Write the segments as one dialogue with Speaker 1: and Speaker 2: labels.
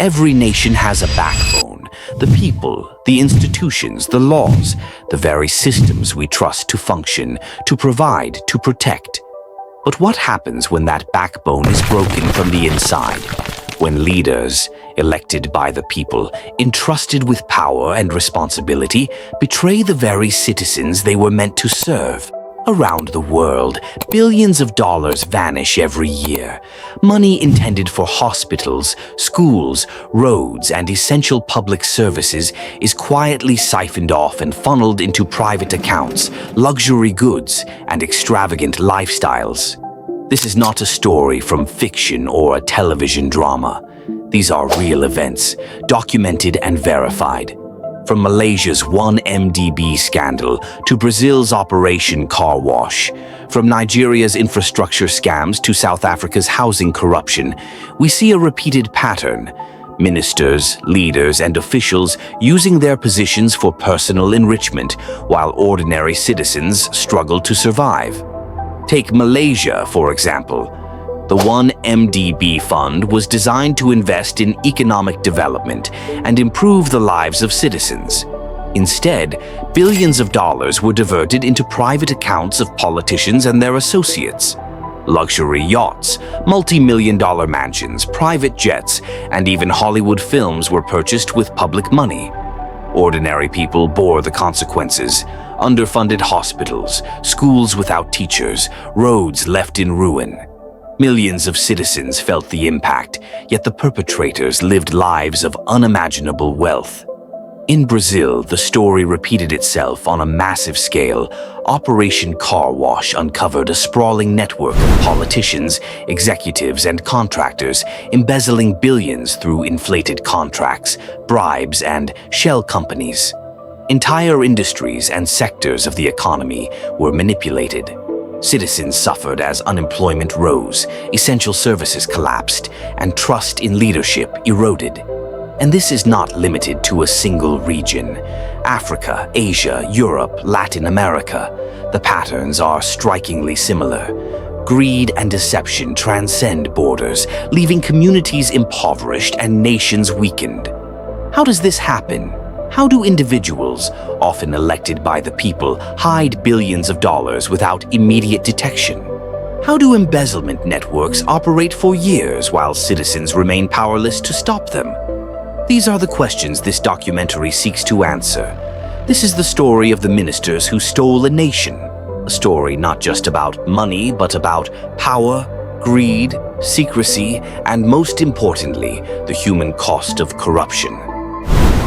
Speaker 1: Every nation has a backbone. The people, the institutions, the laws, the very systems we trust to function, to provide, to protect. But what happens when that backbone is broken from the inside? When leaders, elected by the people, entrusted with power and responsibility, betray the very citizens they were meant to serve? Around the world, billions of dollars vanish every year. Money intended for hospitals, schools, roads, and essential public services is quietly siphoned off and funneled into private accounts, luxury goods, and extravagant lifestyles. This is not a story from fiction or a television drama. These are real events, documented and verified. From Malaysia's 1MDB scandal to Brazil's Operation Car Wash, from Nigeria's infrastructure scams to South Africa's housing corruption, we see a repeated pattern. Ministers, leaders, and officials using their positions for personal enrichment, while ordinary citizens struggle to survive. Take Malaysia, for example. The 1MDB fund was designed to invest in economic development and improve the lives of citizens. Instead, billions of dollars were diverted into private accounts of politicians and their associates. Luxury yachts, multi-million-dollar mansions, private jets, and even Hollywood films were purchased with public money. Ordinary people bore the consequences. Underfunded hospitals, schools without teachers, roads left in ruin. Millions of citizens felt the impact, yet the perpetrators lived lives of unimaginable wealth. In Brazil, the story repeated itself on a massive scale. Operation Car Wash uncovered a sprawling network of politicians, executives, and contractors embezzling billions through inflated contracts, bribes, and shell companies. Entire industries and sectors of the economy were manipulated. Citizens suffered as unemployment rose, essential services collapsed, and trust in leadership eroded. And this is not limited to a single region. Africa, Asia, Europe, Latin America. The patterns are strikingly similar. Greed and deception transcend borders, leaving communities impoverished and nations weakened. How does this happen? How do individuals, often elected by the people, hide billions of dollars without immediate detection? How do embezzlement networks operate for years while citizens remain powerless to stop them? These are the questions this documentary seeks to answer. This is the story of the ministers who stole a nation. A story not just about money, but about power, greed, secrecy, and most importantly, the human cost of corruption.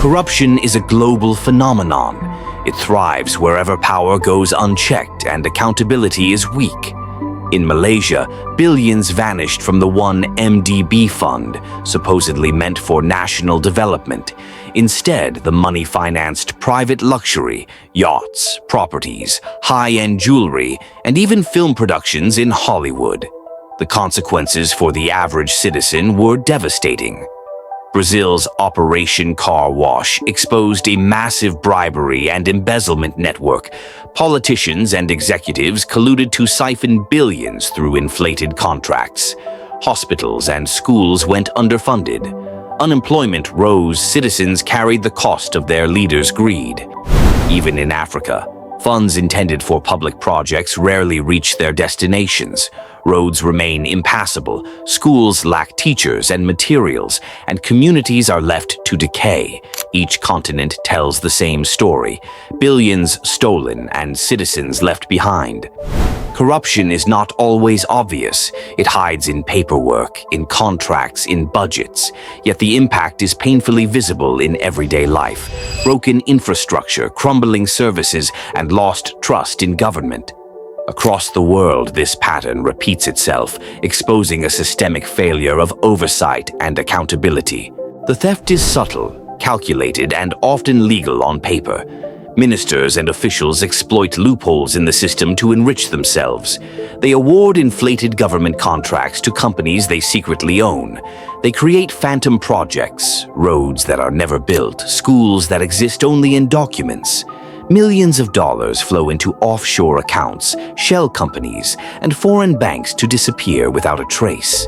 Speaker 1: Corruption is a global phenomenon. It thrives wherever power goes unchecked and accountability is weak. In Malaysia, billions vanished from the 1MDB fund, supposedly meant for national development. Instead, the money financed private luxury, yachts, properties, high-end jewelry, and even film productions in Hollywood. The consequences for the average citizen were devastating. Brazil's Operation Car Wash exposed a massive bribery and embezzlement network. Politicians and executives colluded to siphon billions through inflated contracts. Hospitals and schools went underfunded. Unemployment rose, citizens carried the cost of their leaders' greed. Even in Africa, funds intended for public projects rarely reach their destinations. Roads remain impassable, schools lack teachers and materials, and communities are left to decay. Each continent tells the same story: billions stolen and citizens left behind. Corruption is not always obvious. It hides in paperwork, in contracts, in budgets. Yet the impact is painfully visible in everyday life: broken infrastructure, crumbling services, and lost trust in government. Across the world, this pattern repeats itself, exposing a systemic failure of oversight and accountability. The theft is subtle, calculated, and often legal on paper. Ministers and officials exploit loopholes in the system to enrich themselves. They award inflated government contracts to companies they secretly own. They create phantom projects, roads that are never built, schools that exist only in documents. Millions of dollars flow into offshore accounts, shell companies, and foreign banks to disappear without a trace.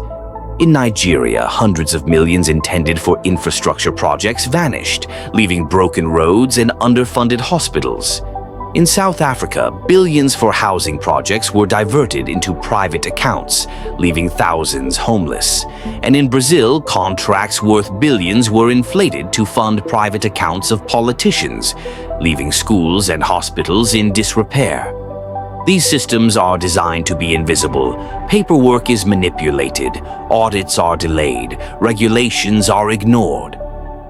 Speaker 1: In Nigeria, hundreds of millions intended for infrastructure projects vanished, leaving broken roads and underfunded hospitals. In South Africa, billions for housing projects were diverted into private accounts, leaving thousands homeless. And in Brazil, contracts worth billions were inflated to fund private accounts of politicians, leaving schools and hospitals in disrepair. These systems are designed to be invisible. Paperwork is manipulated, audits are delayed, regulations are ignored.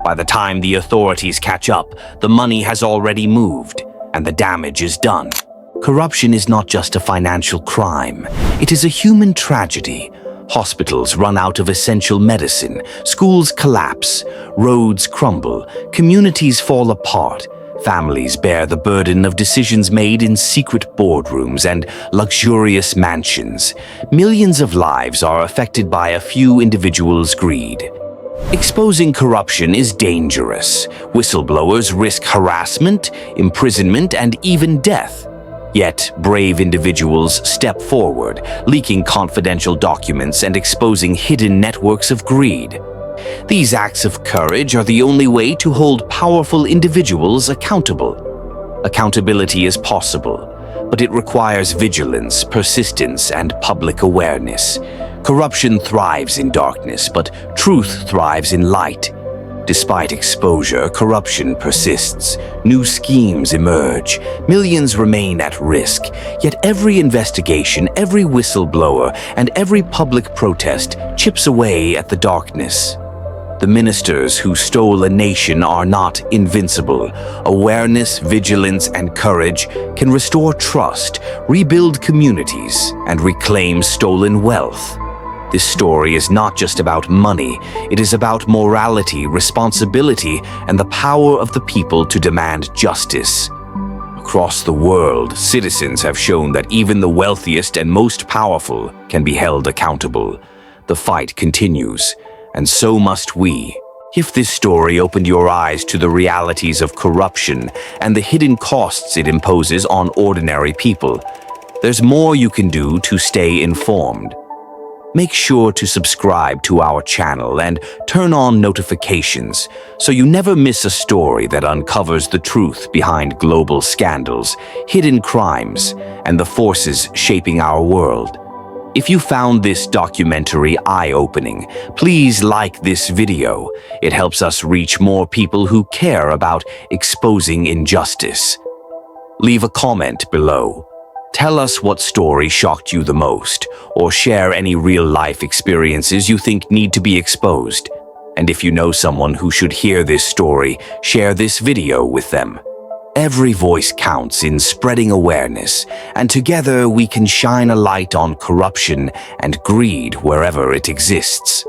Speaker 1: By the time the authorities catch up, the money has already moved, and the damage is done. Corruption is not just a financial crime. It is a human tragedy. Hospitals run out of essential medicine, schools collapse, roads crumble, communities fall apart. Families bear the burden of decisions made in secret boardrooms and luxurious mansions. Millions of lives are affected by a few individuals' greed. Exposing corruption is dangerous. Whistleblowers risk harassment, imprisonment, and even death. Yet, brave individuals step forward, leaking confidential documents and exposing hidden networks of greed. These acts of courage are the only way to hold powerful individuals accountable. Accountability is possible, but it requires vigilance, persistence, and public awareness. Corruption thrives in darkness, but truth thrives in light. Despite exposure, corruption persists. New schemes emerge. Millions remain at risk. Yet every investigation, every whistleblower, and every public protest chips away at the darkness. The ministers who stole a nation are not invincible. Awareness, vigilance, and courage can restore trust, rebuild communities, and reclaim stolen wealth. This story is not just about money. It is about morality, responsibility, and the power of the people to demand justice. Across the world, citizens have shown that even the wealthiest and most powerful can be held accountable. The fight continues, and so must we. If this story opened your eyes to the realities of corruption and the hidden costs it imposes on ordinary people, there's more you can do to stay informed. Make sure to subscribe to our channel and turn on notifications so you never miss a story that uncovers the truth behind global scandals, hidden crimes, and the forces shaping our world. If you found this documentary eye-opening, please like this video. It helps us reach more people who care about exposing injustice. Leave a comment below. Tell us what story shocked you the most, or share any real-life experiences you think need to be exposed. And if you know someone who should hear this story, share this video with them. Every voice counts in spreading awareness, and together we can shine a light on corruption and greed wherever it exists.